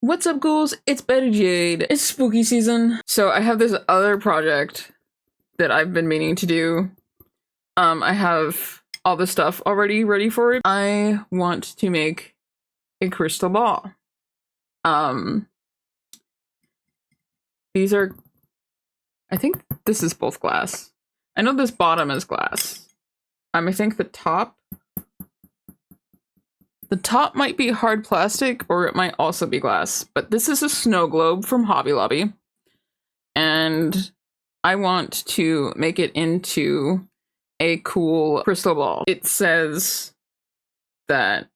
What's up, ghouls? It's Betty Jade. It's spooky season. So I have this other project that I've been meaning to do. I have all the stuff already ready for it. I want to make a crystal ball. These are, I think this is both glass. I know this bottom is glass. I think the top might be hard plastic, or it might also be glass, but this is a snow globe from Hobby Lobby, and I want to make it into a cool crystal ball. It says that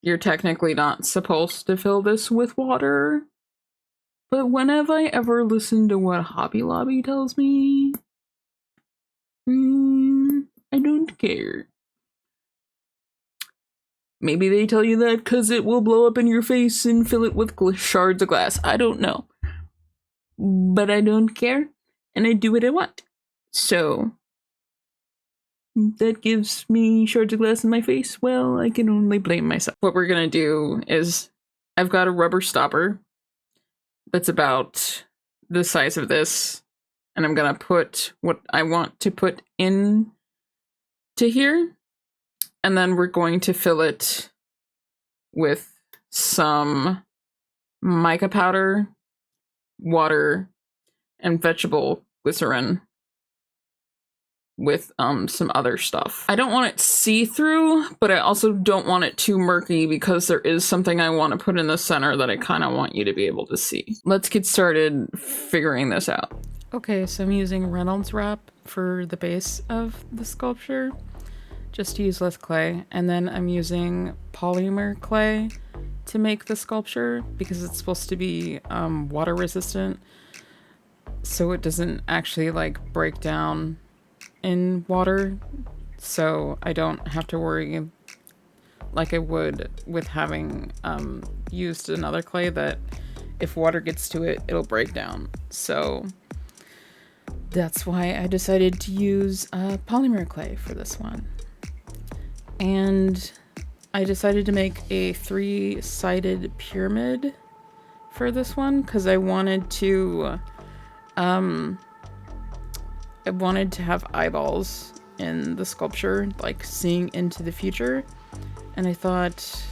you're technically not supposed to fill this with water, but when have I ever listened to what Hobby Lobby tells me? I don't care. Maybe they tell you that because it will blow up in your face and fill it with shards of glass. I don't know. But I don't care, and I do what I want. So, that gives me shards of glass in my face. Well, I can only blame myself. What we're gonna do is, I've got a rubber stopper that's about the size of this, and I'm gonna put what I want to put in to here. And then we're going to fill it with some mica powder, water, and vegetable glycerin with some other stuff. I don't want it see-through, but I also don't want it too murky because there is something I want to put in the center that I kind of want you to be able to see. Let's get started figuring this out. Okay, so I'm using Reynolds wrap for the base of the sculpture, just to use less clay, and then I'm using polymer clay to make the sculpture because it's supposed to be water resistant, so it doesn't actually like break down in water, so I don't have to worry like I would with having used another clay that if water gets to it, it'll break down. So that's why I decided to use polymer clay for this one. And I decided to make a 3-sided pyramid for this one because I wanted to have eyeballs in the sculpture, like seeing into the future, and I thought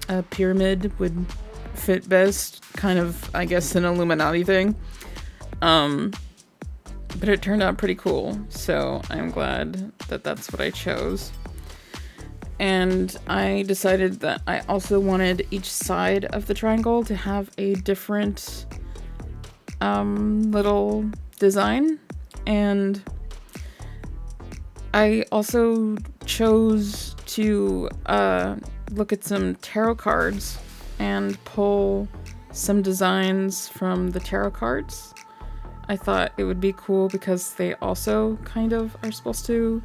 a pyramid would fit best, kind of, I guess, an Illuminati thing. But it turned out pretty cool, so I'm glad that that's what I chose. And I decided that I also wanted each side of the triangle to have a different little design. And I also chose to look at some tarot cards and pull some designs from the tarot cards. I thought it would be cool because they also kind of are supposed to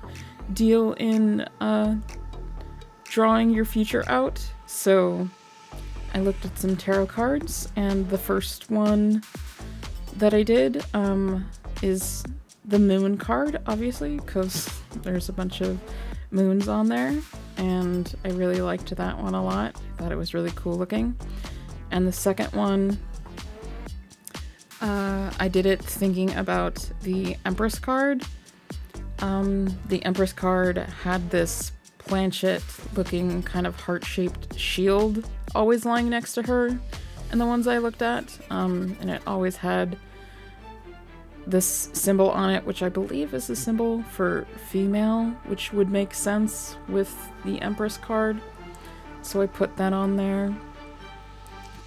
deal in drawing your future out. So I looked at some tarot cards, and the first one that I did is the moon card, obviously, because there's a bunch of moons on there, and I really liked that one a lot. I thought it was really cool looking. And the second one, I did it thinking about the Empress card. The Empress card had this planchet looking kind of heart-shaped shield always lying next to her and the ones I looked at, and it always had this symbol on it, which I believe is a symbol for female, which would make sense with the Empress card, so I put that on there.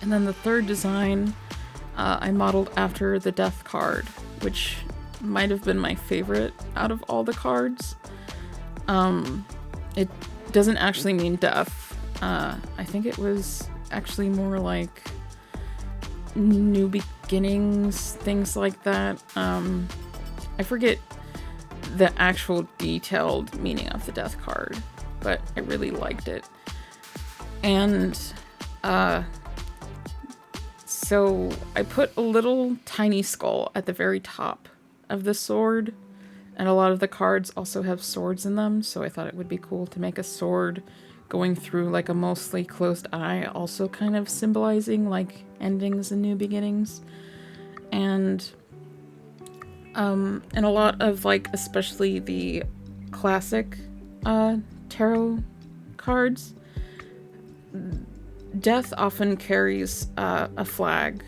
And then the third design I modeled after the Death card, which might have been my favorite out of all the cards. It doesn't actually mean death. I think it was actually more like new beginnings, things like that. I forget the actual detailed meaning of the Death card, but I really liked it. And so I put a little tiny skull at the very top of the sword, and a lot of the cards also have swords in them, so I thought it would be cool to make a sword going through like a mostly closed eye, also kind of symbolizing like endings and new beginnings. And a lot of like, especially the classic tarot cards, Death often carries a flag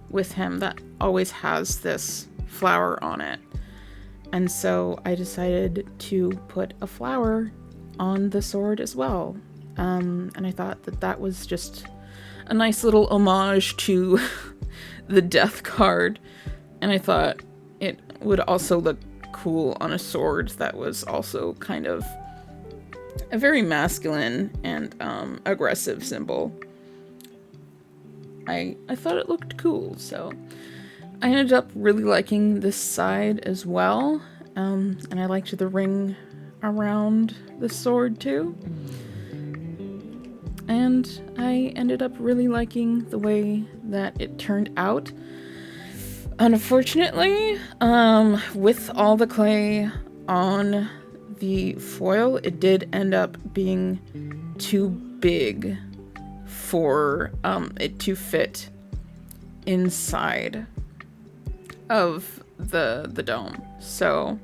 with him that always has this flower on it. And so I decided to put a flower on the sword as well. And I thought that that was just a nice little homage to the Death card. And I thought it would also look cool on a sword that was also kind of a very masculine and aggressive symbol. I thought it looked cool, so I ended up really liking this side as well, and I liked the ring around the sword too. And I ended up really liking the way that it turned out. Unfortunately, with all the clay on the foil, it did end up being too big for it to fit inside of the dome. So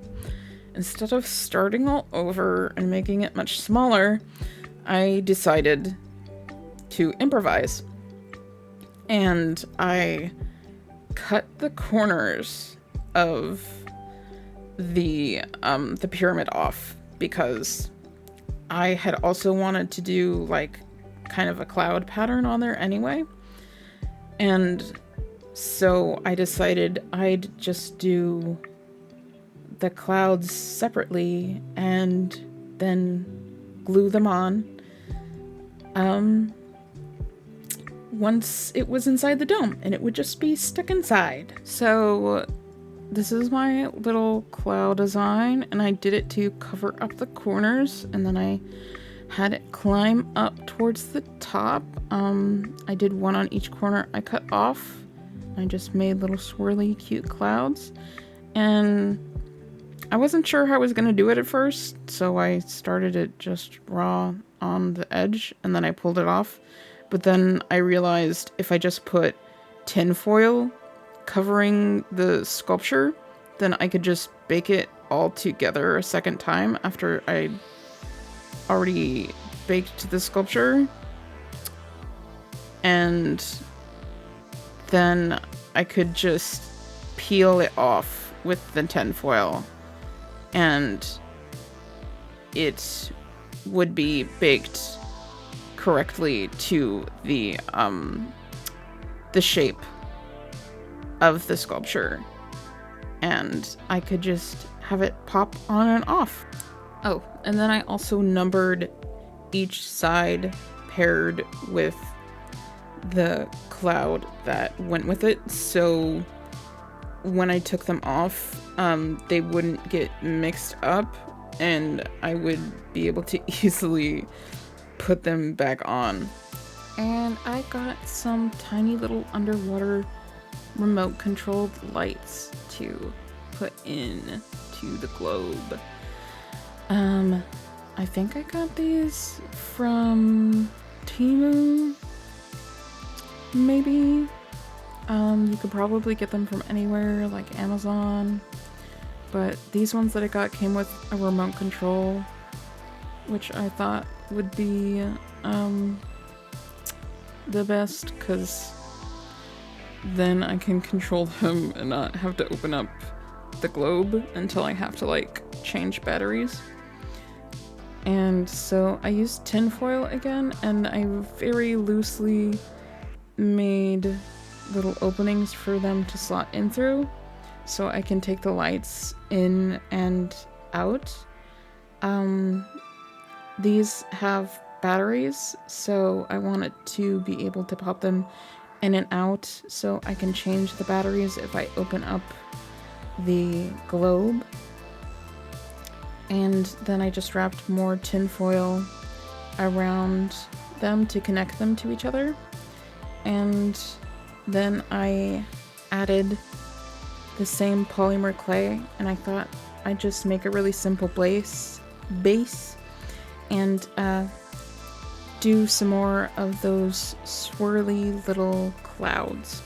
instead of starting all over and making it much smaller, I decided to improvise. And I cut the corners of the pyramid off because I had also wanted to do like kind of a cloud pattern on there anyway. And so I decided I'd just do the clouds separately and then glue them on once it was inside the dome, and it would just be stuck inside. So this is my little cloud design, and I did it to cover up the corners, and then I had it climb up towards the top. I did one on each corner I cut off. I just made little swirly cute clouds, and I wasn't sure how I was going to do it at first, so I started it just raw on the edge, and then I pulled it off. But then I realized if I just put tin foil covering the sculpture, then I could just bake it all together a second time after I already baked the sculpture. And then I could just peel it off with the tin foil, and it would be baked correctly to the shape of the sculpture, and I could just have it pop on and off. Oh, and then I also numbered each side paired with the cloud that went with it, so when I took them off, they wouldn't get mixed up, and I would be able to easily put them back on. And I got some tiny little underwater remote controlled lights to put in to the globe. I think I got these from Temu, maybe. You could probably get them from anywhere like Amazon, but these ones that I got came with a remote control, which I thought would be the best, because then I can control them and not have to open up the globe until I have to like change batteries. And so I used tinfoil again, and I very loosely made little openings for them to slot in through, so I can take the lights in and out. These have batteries, so I wanted to be able to pop them in and out so I can change the batteries if I open up the globe. And then I just wrapped more tinfoil around them to connect them to each other. And then I added the same polymer clay, and I thought I'd just make a really simple base and do some more of those swirly little clouds.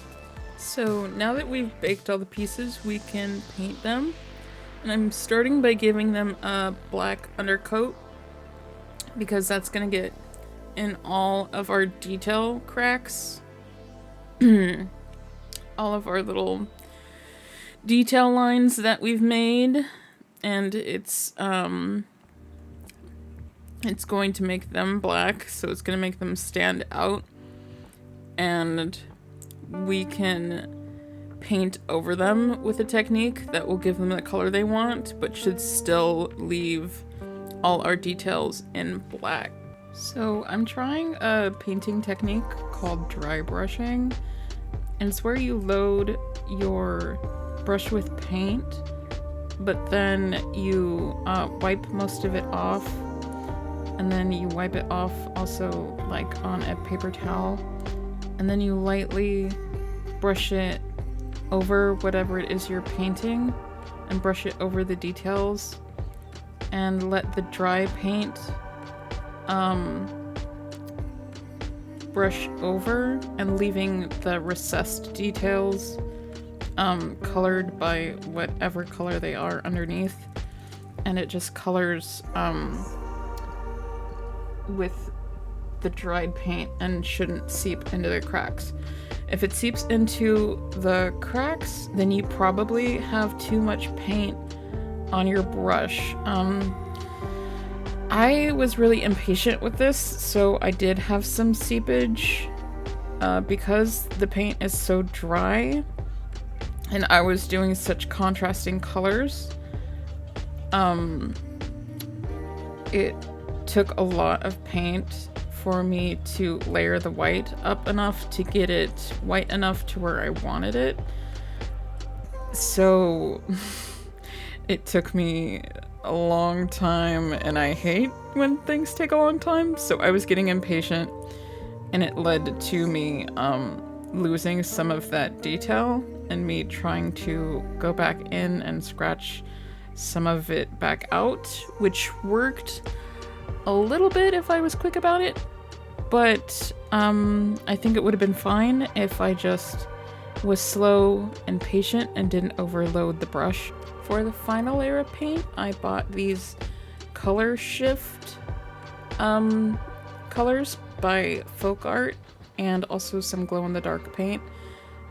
So now that we've baked all the pieces, we can paint them. And I'm starting by giving them a black undercoat because that's going to get in all of our detail cracks. All of our little detail lines that we've made, and it's going to make them black, so it's going to make them stand out, and we can paint over them with a technique that will give them the color they want, but should still leave all our details in black. So I'm trying a painting technique called dry brushing, and it's where you load your brush with paint, but then you wipe most of it off, and then you wipe it off also like on a paper towel, and then you lightly brush it over whatever it is you're painting and brush it over the details and let the dry paint brush over and leaving the recessed details colored by whatever color they are underneath, and it just colors with the dried paint and shouldn't seep into the cracks. If it seeps into the cracks, then you probably have too much paint on your brush. I was really impatient with this, so I did have some seepage because the paint is so dry and I was doing such contrasting colors. It took a lot of paint for me to layer the white up enough to get it white enough to where I wanted it. So it took me a long time, and I hate when things take a long time, so I was getting impatient, and it led to me losing some of that detail and me trying to go back in and scratch some of it back out, which worked a little bit if I was quick about it, but I think it would have been fine if I just was slow and patient and didn't overload the brush. For the final layer of paint, I bought these color shift colors by Folk Art and also some glow-in-the-dark paint,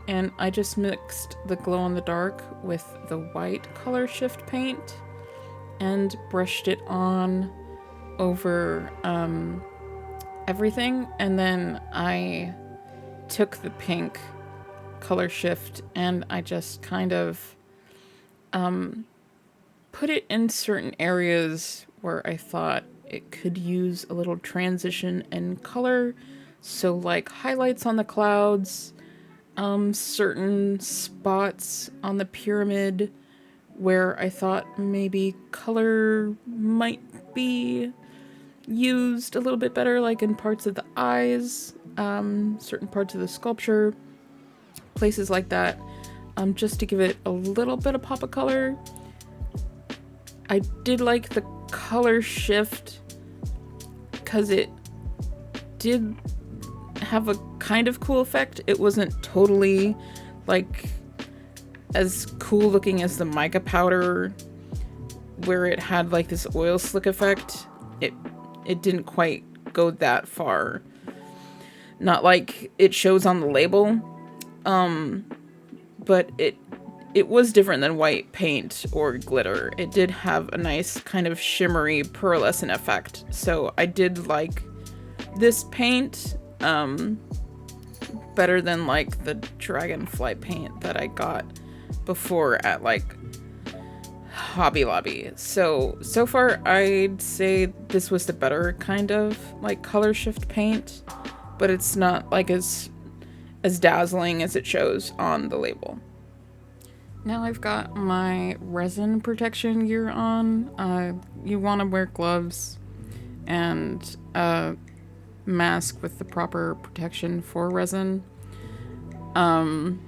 and I just mixed the glow-in-the-dark with the white color shift paint and brushed it on over everything, and then I took the pink color shift and I just kind of put it in certain areas where I thought it could use a little transition in color. So like highlights on the clouds, certain spots on the pyramid where I thought maybe color might be used a little bit better, like in parts of the eyes, certain parts of the sculpture, places like that, just to give it a little bit of pop of color. I did like the color shift because it did have a kind of cool effect. It wasn't totally like as cool looking as the mica powder where it had like this oil slick effect. It didn't quite go that far. Not like it shows on the label. But it was different than white paint or glitter. It did have a nice kind of shimmery pearlescent effect. So I did like this paint better than like the dragonfly paint that I got before at like Hobby Lobby. So far I'd say this was the better kind of like color shift paint, but it's not like as dazzling as it shows on the label. Now I've got my resin protection gear on. You want to wear gloves and a mask with the proper protection for resin. And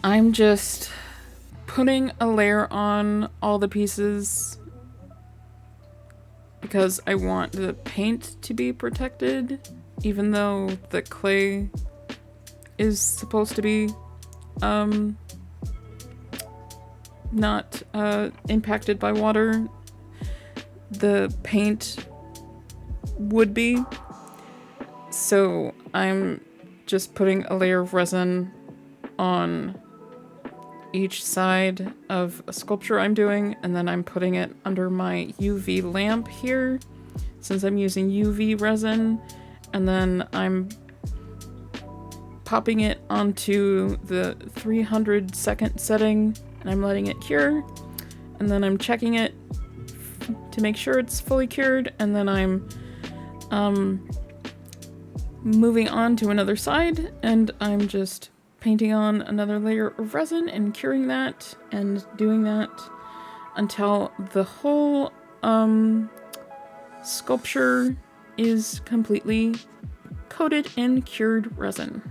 I'm just putting a layer on all the pieces because I want the paint to be protected, even though the clay is supposed to be not impacted by water. The paint would be. So I'm just putting a layer of resin on each side of a sculpture I'm doing, and then I'm putting it under my UV lamp here, since I'm using UV resin, and then I'm popping it onto the 300-second setting, and I'm letting it cure, and then I'm checking it to make sure it's fully cured, and then I'm moving on to another side, and I'm just painting on another layer of resin and curing that, and doing that until the whole sculpture is completely coated in cured resin.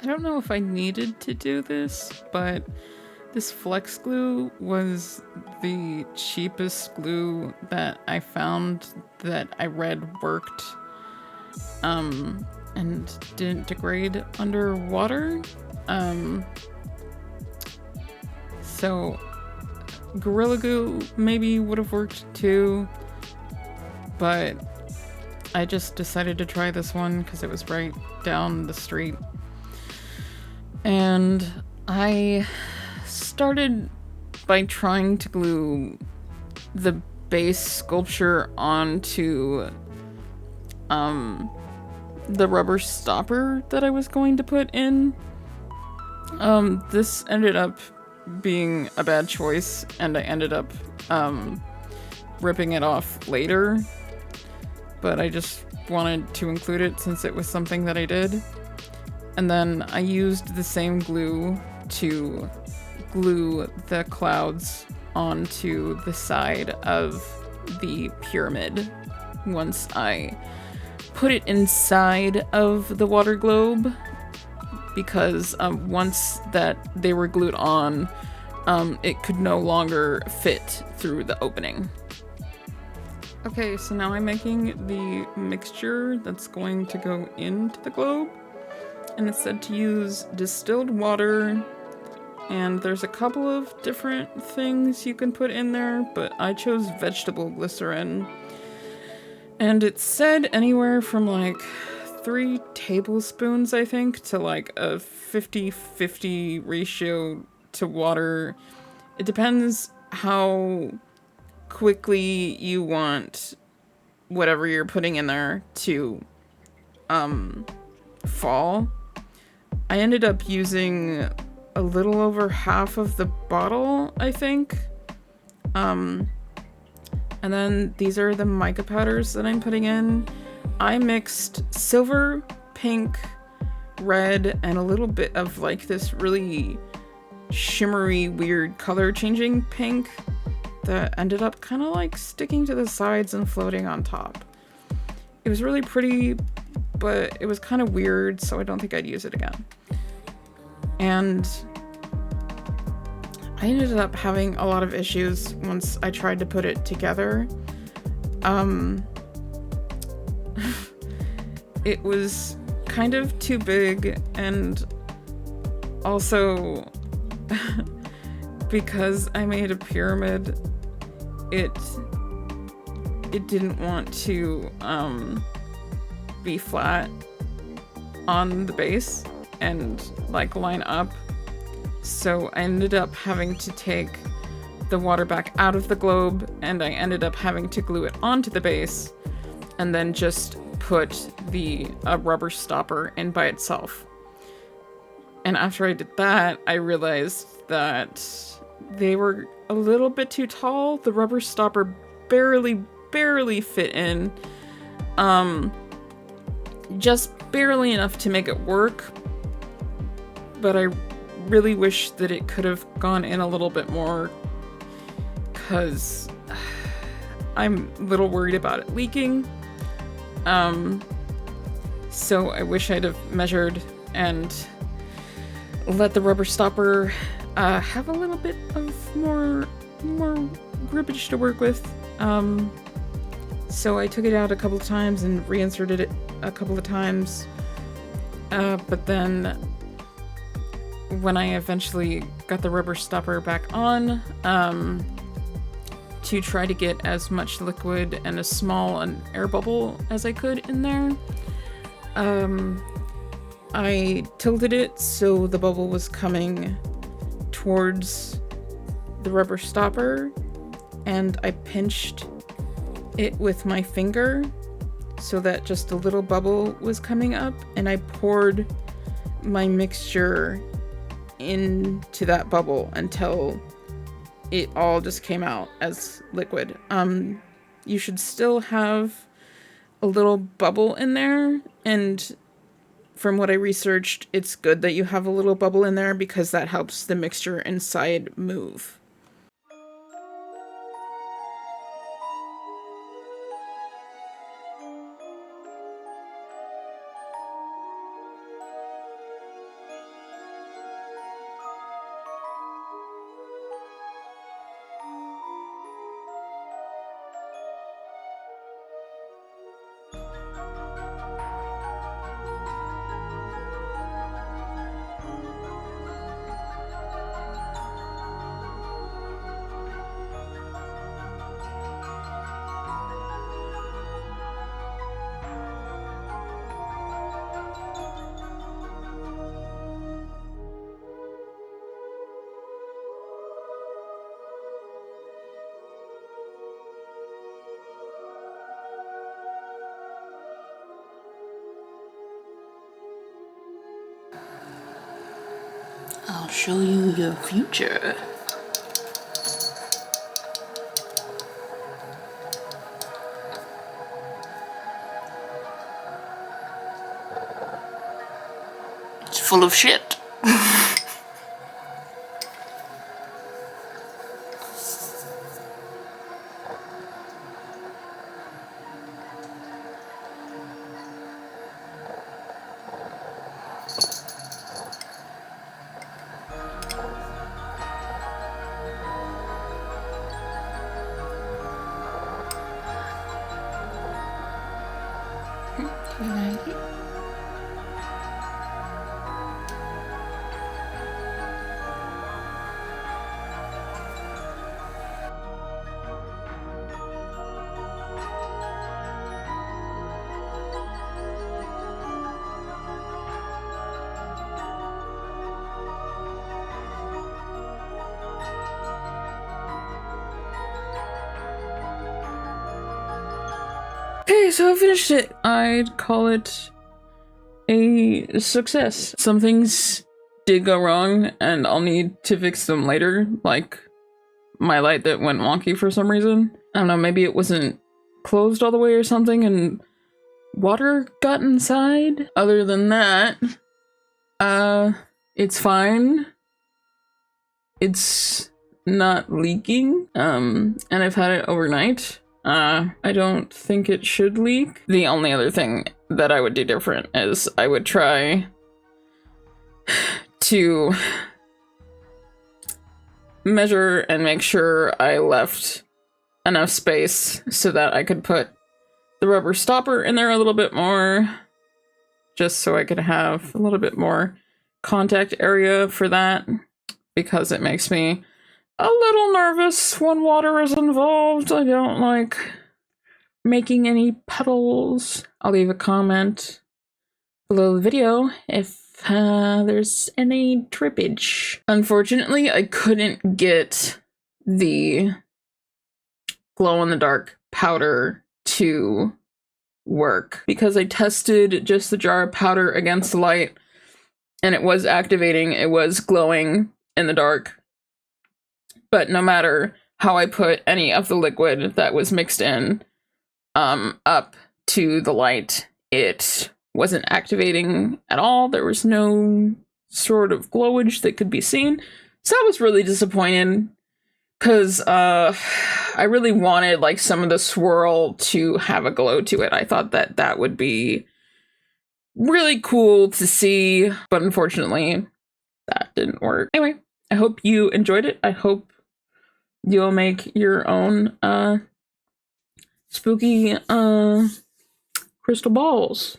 I don't know if I needed to do this, but this flex glue was the cheapest glue that I found that I read worked and didn't degrade underwater. So Gorilla Glue maybe would have worked too, but I just decided to try this one because it was right down the street. And I started by trying to glue the base sculpture onto the rubber stopper that I was going to put in. This ended up being a bad choice, and I ended up ripping it off later, but I just wanted to include it since it was something that I did. And then I used the same glue to glue the clouds onto the side of the pyramid once I put it inside of the water globe, because once that they were glued on, it could no longer fit through the opening. Okay, so now I'm making the mixture that's going to go into the globe, and it's said to use distilled water, and there's a couple of different things you can put in there, but I chose vegetable glycerin. And it said anywhere from like 3 tablespoons, I think, to like a 50-50 ratio to water. It depends how quickly you want whatever you're putting in there to fall. I ended up using a little over half of the bottle, I think. And then these are the mica powders that I'm putting in. I mixed silver, pink, red, and a little bit of like this really shimmery, weird color changing pink that ended up kind of like sticking to the sides and floating on top. It was really pretty, but it was kind of weird, so I don't think I'd use it again. And I ended up having a lot of issues once I tried to put it together. It was kind of too big, and also because I made a pyramid, it didn't want to be flat on the base and like line up. So I ended up having to take the water back out of the globe, and I ended up having to glue it onto the base and then just put the rubber stopper in by itself. And after I did that, I realized that they were a little bit too tall. The rubber stopper barely fit in. Just barely enough to make it work. But I really wish that it could have gone in a little bit more, because I'm a little worried about it leaking. So I wish I'd have measured and let the rubber stopper have a little bit of more grippage to work with. So I took it out a couple of times and reinserted it a couple of times. But then when I eventually got the rubber stopper back on, to try to get as much liquid and as small an air bubble as I could in there, I tilted it so the bubble was coming towards the rubber stopper, and I pinched it with my finger so that just a little bubble was coming up, and I poured my mixture into that bubble until it all just came out as liquid. You should still have a little bubble in there, and from what I researched, it's good that you have a little bubble in there because that helps the mixture inside move. I'll show you your future. It's full of shit. Okay, so I finished it. I'd call it a success. Some things did go wrong, and I'll need to fix them later, like my light that went wonky for some reason. I don't know, maybe it wasn't closed all the way or something, and water got inside. Other than that, it's fine. It's not leaking, and I've had it overnight. I don't think it should leak. The only other thing that I would do different is I would try to measure and make sure I left enough space so that I could put the rubber stopper in there a little bit more, just so I could have a little bit more contact area for that, because it makes me a little nervous when water is involved. I don't like making any puddles. I'll leave a comment below the video if there's any drippage. Unfortunately, I couldn't get the glow-in-the-dark powder to work because I tested just the jar of powder against the light, and it was activating, it was glowing in the dark. But no matter how I put any of the liquid that was mixed in up to the light, it wasn't activating at all. There was no sort of glowage that could be seen. So I was really disappointed because I really wanted like some of the swirl to have a glow to it. I thought that that would be really cool to see, but unfortunately that didn't work. Anyway, I hope you enjoyed it. I hope you'll make your own spooky crystal balls.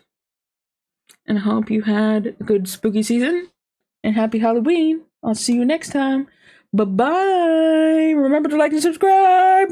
And I hope you had a good spooky season. And happy Halloween. I'll see you next time. Bye-bye. Remember to like and subscribe.